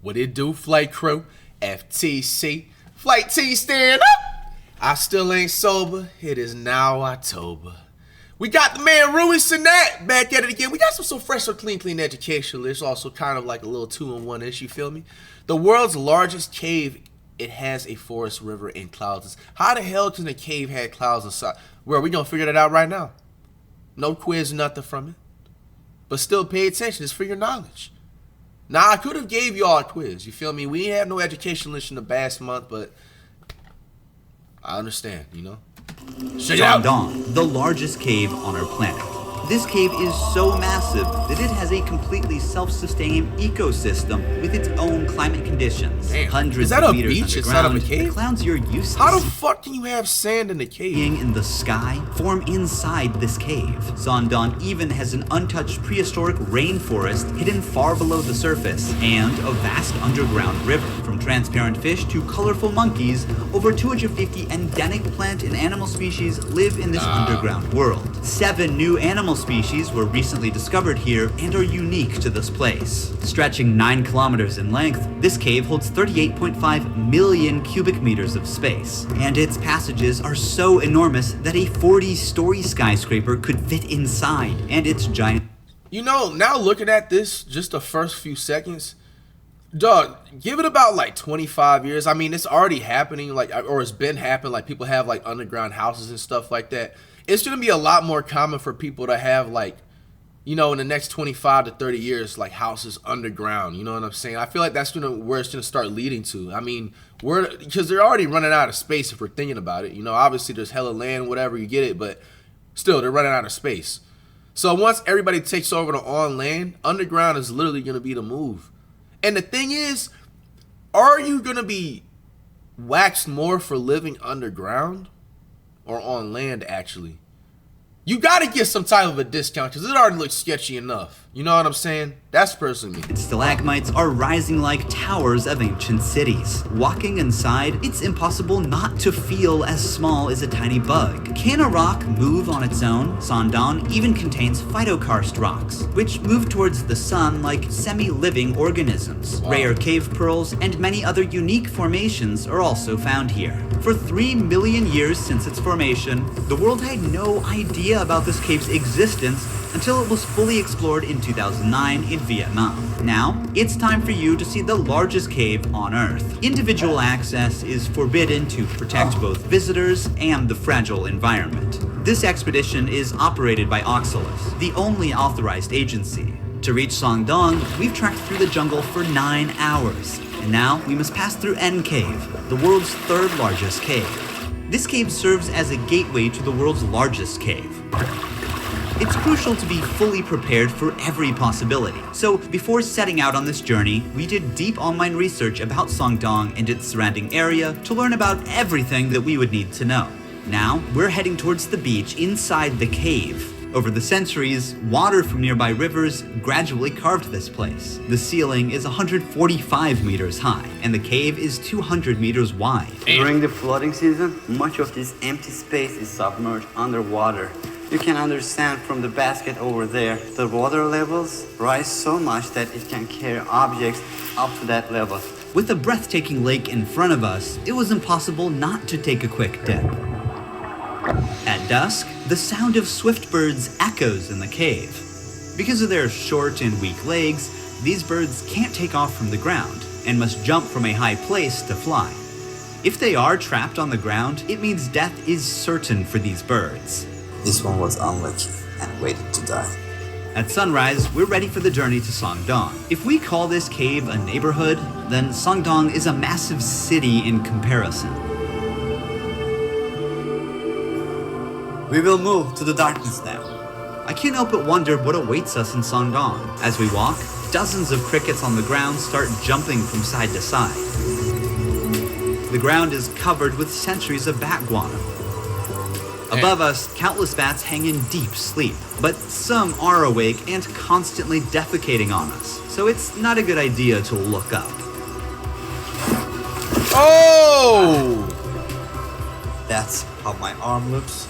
What it do, flight crew? FTC. Flight T stand up! I still ain't sober. It is now October. We got the man Ruhi Çenet back at it again. We got some fresh, so clean educationalists. Also kind of like a little 2-in-1-ish, you feel me? The world's largest cave, it has a forest, river, and clouds. How the hell can a cave have clouds inside? Well, we gonna figure that out right now. No quiz, nothing from it. But still pay attention, it's for your knowledge. Now, I could have gave y'all a quiz, you feel me? We ain't have no educationalists in the past month, but I understand, you know? Shandong, the largest cave on our planet. This cave is so massive that it has a completely self-sustaining ecosystem with its own climate conditions. Damn. Hundreds Is that of a meters beach underground. inside of a cave? The clouds you're used to How the fuck can you have sand in the cave? seeing in the sky form inside this cave. Shandong even has an untouched prehistoric rainforest hidden far below the surface, and a vast underground river. From transparent fish to colorful monkeys, over 250 endemic plant and animal species live in this underground world. 7 new animal species were recently discovered here and are unique to this place. Stretching 9 kilometers in length, this cave holds 38.5 million cubic meters of space, and its passages are so enormous that a 40-story skyscraper could fit inside, and its giant... You know, now looking at this, just the first few seconds, dog, give it about like 25 years. I mean, it's already happening, like, or it's been happening, like people have like underground houses and stuff like that. It's going to be a lot more common for people to have, like, you know, in the next 25 to 30 years, like houses underground. You know what I'm saying? I feel like that's where it's going to start leading to. I mean, because they're already running out of space if we're thinking about it. You know, obviously there's hella land, whatever, you get it, but still, they're running out of space. So once everybody takes over to on land, underground is literally going to be the move. And the thing is, are you going to be waxed more for living underground or on land, actually? You got to get some type of a discount because it already looks sketchy enough. You know what I'm saying? That's personally me. Stalagmites are rising like towers of ancient cities. Walking inside, it's impossible not to feel as small as a tiny bug. Can a rock move on its own? Shandong even contains phytokarst rocks, which move towards the sun like semi-living organisms. Wow. Rare cave pearls and many other unique formations are also found here. For 3 million years since its formation, the world had no idea about this cave's existence until it was fully explored in 2009 in Vietnam. Now, it's time for you to see the largest cave on Earth. Individual access is forbidden to protect both visitors and the fragile environment. This expedition is operated by Oxalis, the only authorized agency. To reach Shandong, we've trekked through the jungle for 9 hours, and now we must pass through N Cave, the world's 3rd largest cave. This cave serves as a gateway to the world's largest cave. It's crucial to be fully prepared for every possibility. So before setting out on this journey, we did deep online research about Shandong and its surrounding area to learn about everything that we would need to know. Now, we're heading towards the beach inside the cave. Over the centuries, water from nearby rivers gradually carved this place. The ceiling is 145 meters high, and the cave is 200 meters wide. During the flooding season, much of this empty space is submerged underwater. You can understand from the basket over there, the water levels rise so much that it can carry objects up to that level. With a breathtaking lake in front of us, it was impossible not to take a quick dip. At dusk, the sound of swift birds echoes in the cave. Because of their short and weak legs, these birds can't take off from the ground and must jump from a high place to fly. If they are trapped on the ground, it means death is certain for these birds. This one was unlucky and waited to die. At sunrise, we're ready for the journey to Shandong. If we call this cave a neighborhood, then Shandong is a massive city in comparison. We will move to the darkness now. I can't help but wonder what awaits us in Shandong. As we walk, dozens of crickets on the ground start jumping from side to side. The ground is covered with centuries of bat guano. Above us, countless bats hang in deep sleep, but some are awake and constantly defecating on us, so it's not a good idea to look up. Oh! That's how my arm looks.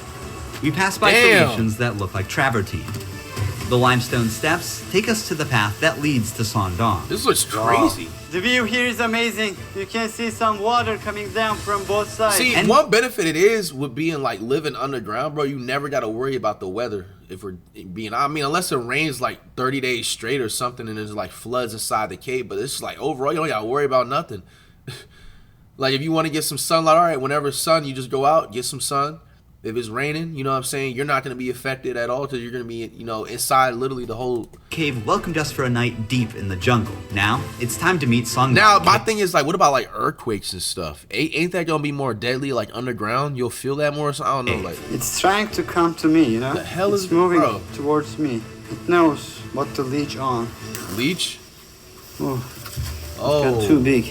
We pass by Damn. formations that look like travertine. The limestone steps take us to the path that leads to Sandong. This looks crazy. The view here is amazing. You can see some water coming down from both sides. See, one benefit it is with being like living underground, bro. You never got to worry about the weather. If we're being, I mean, unless it rains like 30 days straight or something, and there's like floods inside the cave. But it's like overall, you don't got to worry about nothing. Like if you want to get some sunlight, all right. Whenever it's sun, you just go out, get some sun. If it's raining, you know what I'm saying, you're not going to be affected at all because you're going to be, you know, inside literally the whole cave welcomed us for a night deep in the jungle. Now, it's time to meet Sandong. Now, my thing is, like, what about, like, earthquakes and stuff? Ain't that going to be more deadly, like, underground? You'll feel that more? So I don't know, like. It's trying to come to me, you know? The hell is it's moving bro? towards me. It knows what to leech on. Leech? Oh. Oh. Got too big.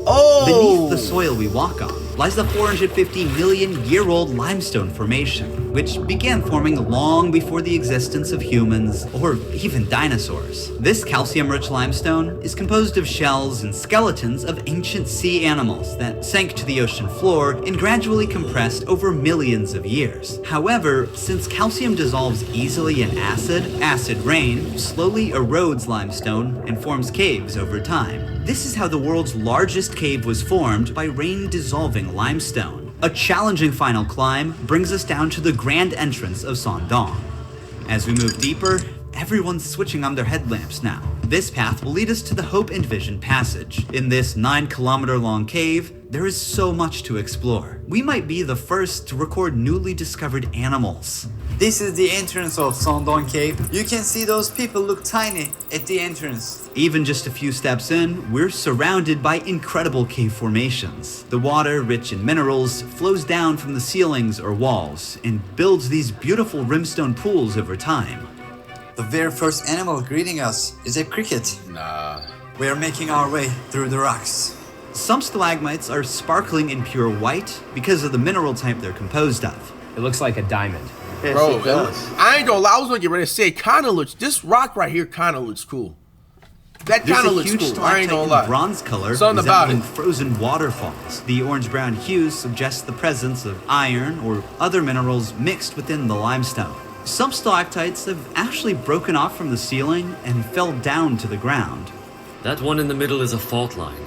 Oh! Beneath the soil we walk on lies the 450 million year old limestone formation, which began forming long before the existence of humans or even dinosaurs. This calcium-rich limestone is composed of shells and skeletons of ancient sea animals that sank to the ocean floor and gradually compressed over millions of years. However, since calcium dissolves easily in acid rain slowly erodes limestone and forms caves over time. This is how the world's largest cave was formed, by rain dissolving limestone. A challenging final climb brings us down to the grand entrance of Sandong. As we move deeper, everyone's switching on their headlamps now. This path will lead us to the Hope and Vision Passage. In this 9-kilometer-long cave, there is so much to explore. We might be the first to record newly discovered animals. This is the entrance of Sandong Cave. You can see those people look tiny at the entrance. Even just a few steps in, we're surrounded by incredible cave formations. The water, rich in minerals, flows down from the ceilings or walls and builds these beautiful rimstone pools over time. The very first animal greeting us is a cricket. Nah. We are making our way through the rocks. Some stalagmites are sparkling in pure white because of the mineral type they're composed of. It looks like a diamond. Yes, Bro, it does. I ain't gonna lie, I was gonna get ready to say, it kind of looks, this rock right here kind of looks cool. That There's kind of a looks huge cool, I stalactite ain't gonna in lie. bronze color Something about resembling it. frozen waterfalls. The orange-brown hues suggest the presence of iron or other minerals mixed within the limestone. Some stalactites have actually broken off from the ceiling and fell down to the ground. That one in the middle is a fault line.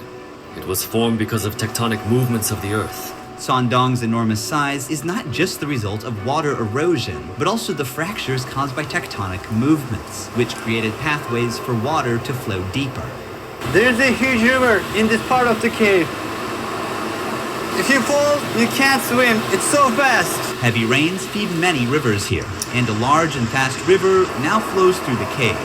It was formed because of tectonic movements of the Earth. Sandong's enormous size is not just the result of water erosion, but also the fractures caused by tectonic movements, which created pathways for water to flow deeper. There's a huge river in this part of the cave. If you fall, you can't swim. It's so fast. Heavy rains feed many rivers here, and a large and fast river now flows through the cave.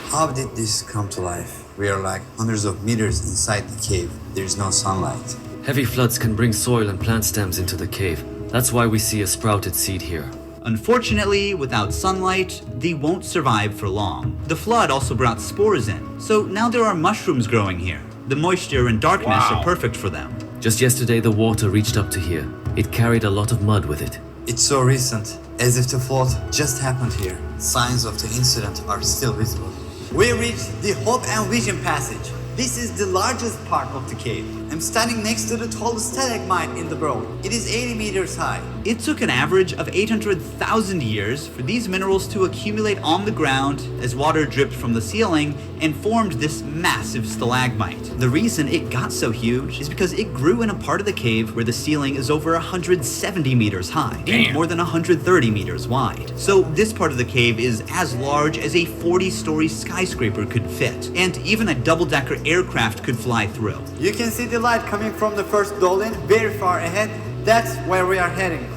How did this come to life? We are like hundreds of meters inside the cave. There is no sunlight. Heavy floods can bring soil and plant stems into the cave. That's why we see a sprouted seed here. Unfortunately, without sunlight, they won't survive for long. The flood also brought spores in, so now there are mushrooms growing here. The moisture and darkness are perfect for them. Just yesterday, the water reached up to here. It carried a lot of mud with it. It's so recent, as if the flood just happened here. Signs of the incident are still visible. We reached the Hope and Vision Passage. This is the largest part of the cave. I'm standing next to the tallest stalagmite in the world. It is 80 meters high. It took an average of 800,000 years for these minerals to accumulate on the ground as water dripped from the ceiling and formed this massive stalagmite. The reason it got so huge is because it grew in a part of the cave where the ceiling is over 170 meters high and more than 130 meters wide. So this part of the cave is as large as a 40-story skyscraper could fit, and even a double-decker aircraft could fly through. You can see the light coming from the first doline very far ahead. That's where we are heading.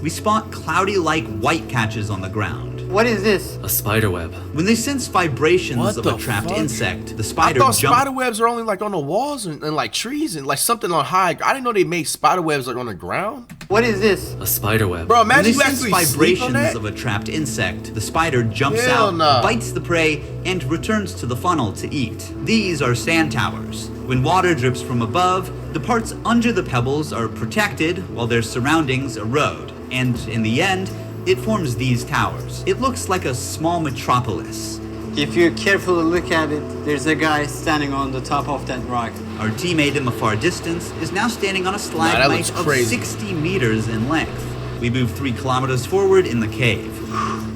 We spot cloudy-like white patches on the ground. What is this? A spider web. When they sense vibrations What of the a trapped fuck? insect, the I spider thought jumps. spider webs are only like on the walls and like trees and like something on high. I didn't know they made spider webs like on the ground. What is this? A spider web. Bro, When they imagine you sense actually sleep on vibrations that. of a trapped insect, the spider jumps Hell out, nah. bites the prey, and returns to the funnel to eat. These are sand towers. When water drips from above, the parts under the pebbles are protected while their surroundings erode. And in the end, it forms these towers. It looks like a small metropolis. If you carefully look at it, there's a guy standing on the top of that rock. Our teammate in the far distance is now standing on a that stalagmite looks of crazy. 60 meters in length. We move 3 kilometers forward in the cave.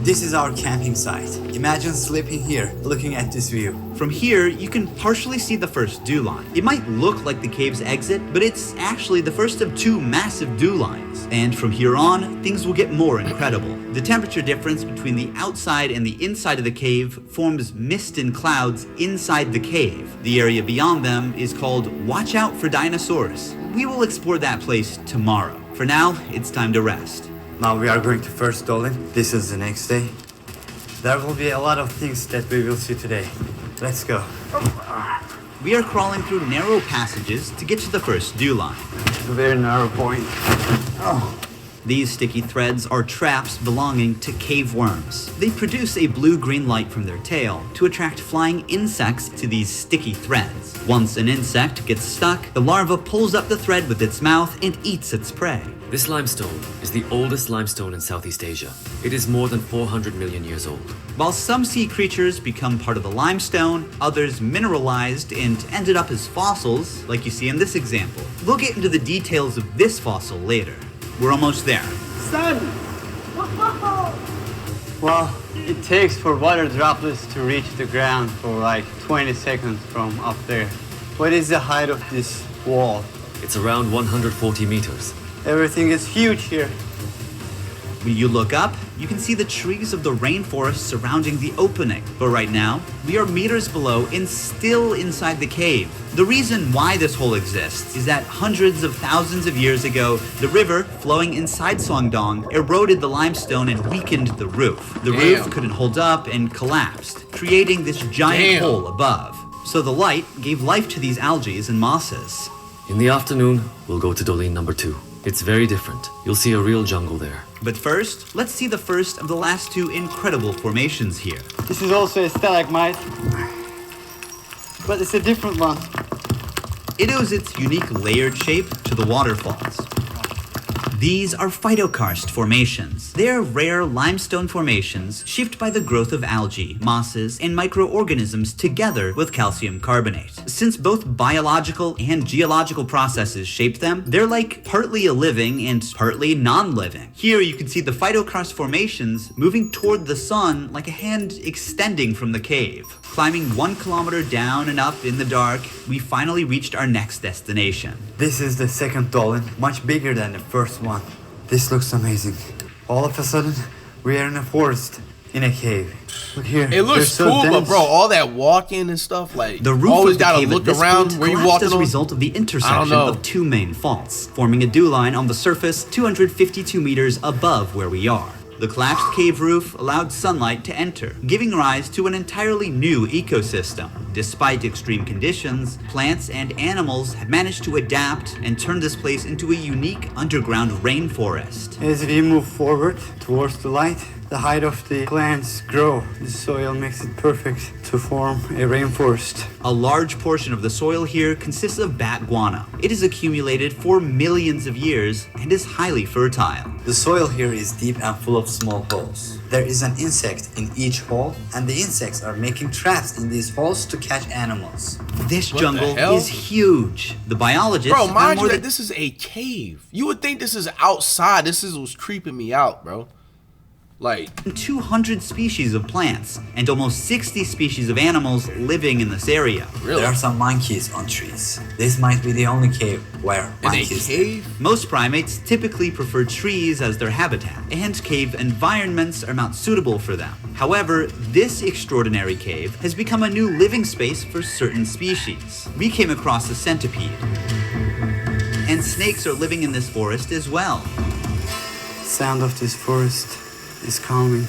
This is our camping site. Imagine sleeping here, looking at this view. From here, you can partially see the first dew line. It might look like the cave's exit, but it's actually the first of 2 massive dew lines. And from here on, things will get more incredible. The temperature difference between the outside and the inside of the cave forms mist and clouds inside the cave. The area beyond them is called Watch Out for Dinosaurs. We will explore that place tomorrow. For now, it's time to rest. Now we are going to first doline. This is the next day. There will be a lot of things that we will see today. Let's go. We are crawling through narrow passages to get to the first dew line. It's a very narrow point. These sticky threads are traps belonging to cave worms. They produce a blue-green light from their tail to attract flying insects to these sticky threads. Once an insect gets stuck, the larva pulls up the thread with its mouth and eats its prey. This limestone is the oldest limestone in Southeast Asia. It is more than 400 million years old. While some sea creatures become part of the limestone, others mineralized and ended up as fossils, like you see in this example. We'll get into the details of this fossil later. We're almost there. Sun! Well, it takes for water droplets to reach the ground for like 20 seconds from up there. What is the height of this wall? It's around 140 meters. Everything is huge here. When you look up, you can see the trees of the rainforest surrounding the opening. But right now, we are meters below and still inside the cave. The reason why this hole exists is that hundreds of thousands of years ago, the river flowing inside Songdong eroded the limestone and weakened the roof. The roof couldn't hold up and collapsed, creating this giant hole above. So the light gave life to these algae and mosses. In the afternoon, we'll go to doline number 2. It's very different. You'll see a real jungle there. But first, let's see the first of the last 2 incredible formations here. This is also a stalagmite, but it's a different one. It owes its unique layered shape to the waterfalls. These are phytokarst formations. They are rare limestone formations shaped by the growth of algae, mosses, and microorganisms together with calcium carbonate. Since both biological and geological processes shape them, they're like partly a living and partly non-living. Here you can see the phytokarst formations moving toward the sun like a hand extending from the cave. Climbing 1 kilometer down and up in the dark, we finally reached our next destination. This is the second doline, much bigger than the first one. This looks amazing. All of a sudden, we are in a forest, in a cave. Look here. It looks so cool, but dense. bro, all that walking and stuff, like, The roof always of the gotta cave look at this around point where you collapsed walking as a on. result of the intersection know. of 2 main faults, forming a dew line on the surface 252 meters above where we are. The collapsed cave roof allowed sunlight to enter, giving rise to an entirely new ecosystem. Despite extreme conditions, plants and animals have managed to adapt and turn this place into a unique underground rainforest. As we move forward towards the light, the height of the plants grow. The soil makes it perfect to form a rainforest. A large portion of the soil here consists of bat guano. It is accumulated for millions of years and is highly fertile. The soil here is deep and full of small holes. There is an insect in each hole, and the insects are making traps in these holes to catch animals. This What the jungle hell? is huge. The biologists Bro, found mind more you than that this is a cave. You would think this is outside. This is what's creeping me out, bro. Like, 200 species of plants and almost 60 species of animals living in this area. really? There are some monkeys on trees. This might be the only cave where In a monkeys live. cave? Most primates typically prefer trees as their habitat, and cave environments are not suitable for them. However, this extraordinary cave has become a new living space for certain species. We came across a centipede, and snakes are living in this forest as well. Sound of this forest is calming.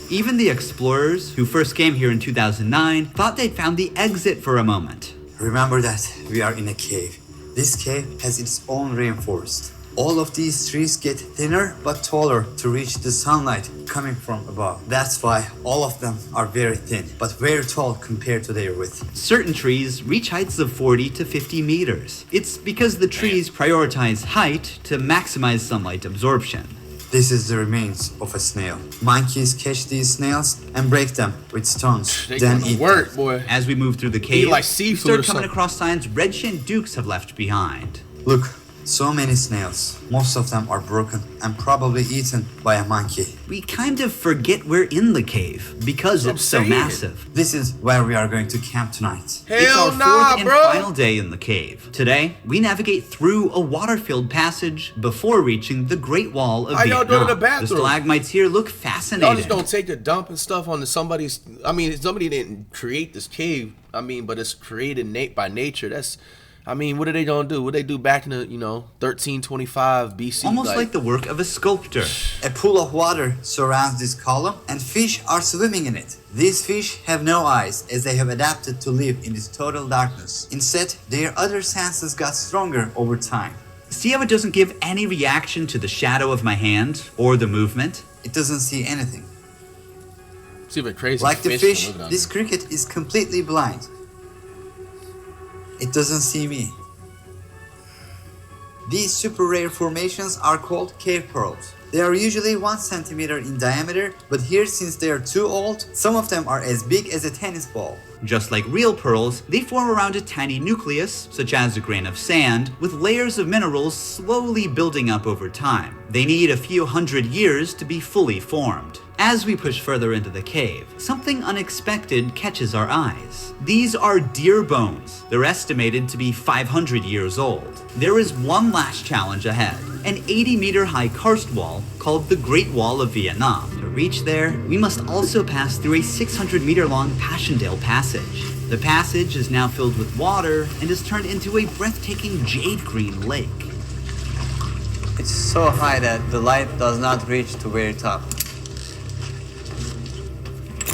Even the explorers who first came here in 2009 thought they'd found the exit for a moment. Remember that we are in a cave. This cave has its own rainforest. All of these trees get thinner but taller to reach the sunlight coming from above. That's why all of them are very thin, but very tall compared to their width. Certain trees reach heights of 40 to 50 meters. It's because the trees prioritize height to maximize sunlight absorption. This is the remains of a snail. Monkeys catch these snails and break them with stones, They then gonna eat work, them. boy. As we move through the cave, like we seafood start or coming something. across signs red-shinned dukes have left behind. Look, So many snails. Most of them are broken and probably eaten by a monkey. We kind of forget we're in the cave because That's it's so what I'm saying. massive. This is where we are going to camp tonight. It's Hell our nah, fourth and bro. final day in the cave. Today, we navigate through a water-filled passage before reaching the Great Wall of How y'all doing in Vietnam. the bathroom? stalagmites here look Y'all fascinating. just gonna take a dump and stuff on somebody's. I mean, somebody didn't create this cave. I mean, but it's created by nature. That's. I mean, what are they gonna do? What they do back in the 1325 BC? Almost like the work of a sculptor. A pool of water surrounds this column and fish are swimming in it. These fish have no eyes as they have adapted to live in this total darkness. Instead, their other senses got stronger over time. See how it doesn't give any reaction to the shadow of my hand or the movement? It doesn't see anything. It's even crazy. Like the fish, living out this there. cricket is completely blind. It doesn't see me. These super rare formations are called cave pearls. They are usually 1 centimeter in diameter, but here, since they are too old, some of them are as big as a tennis ball. Just like real pearls, they form around a tiny nucleus, such as a grain of sand, with layers of minerals slowly building up over time. They need a few hundred years to be fully formed. As we push further into the cave, something unexpected catches our eyes. These are deer bones. They're estimated to be 500 years old. There is one last challenge ahead, an 80-meter high karst wall called the Great Wall of Vietnam. To reach there, we must also pass through a 600-meter long Passchendaele passage. The passage is now filled with water and is turned into a breathtaking jade green lake. It's so high that the light does not reach to very top.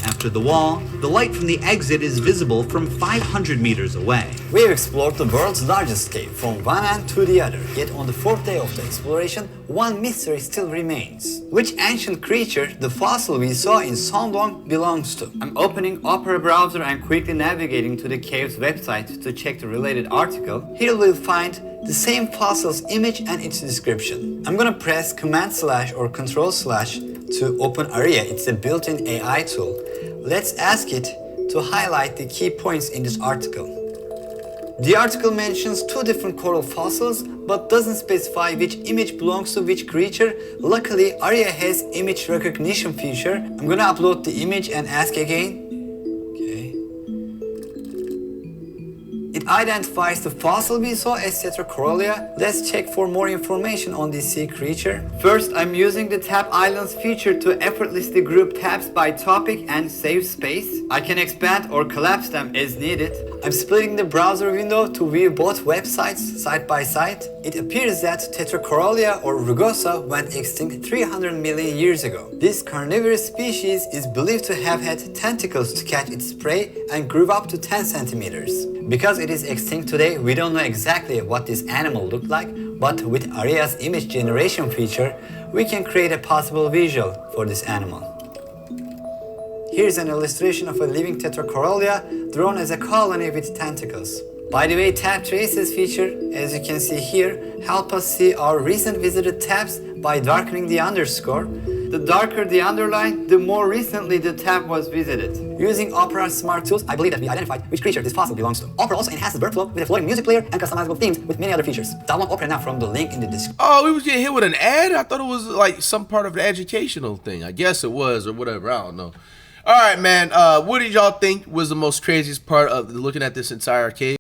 After the wall, the light from the exit is visible from 500 meters away. We've explored the world's largest cave from one end to the other, yet on the 4th day of the exploration, one mystery still remains. Which ancient creature the fossil we saw in Sondong belongs to? I'm opening Opera browser and quickly navigating to the cave's website to check the related article. Here we'll find the same fossil's image and its description. I'm gonna press Command/ or Control/ to open Aria. It's a built-in AI tool. Let's ask it to highlight the key points in this article. The article mentions 2 different coral fossils, but doesn't specify which image belongs to which creature. Luckily, Aria has image recognition feature. I'm gonna upload the image and ask again. Okay. It identifies the fossil we saw as Tetracorolia. Let's check for more information on this sea creature. First, I'm using the Tab Islands feature to effortlessly group tabs by topic and save space. I can expand or collapse them as needed. I'm splitting the browser window to view both websites side by side. It appears that Tetracorolia or rugosa went extinct 300 million years ago. This carnivorous species is believed to have had tentacles to catch its prey and grew up to 10 centimeters. Because it is extinct today, we don't know exactly what this animal looked like, but with Aria's image generation feature, we can create a possible visual for this animal. Here's an illustration of a living Tetracorolia drawn as a colony with tentacles. By the way, tab traces feature, as you can see here, help us see our recent visited tabs by darkening the underscore. The darker the underline, the more recently the tab was visited. Using Opera Smart Tools, I believe that we identified which creature this fossil belongs to. Opera also enhances workflow with a floating music player and customizable themes with many other features. Download Opera now from the link in the description. Oh, we was getting hit with an ad? I thought it was like some part of the educational thing. I guess it was or whatever. I don't know. All right, man. What did y'all think was the most craziest part of looking at this entire cave?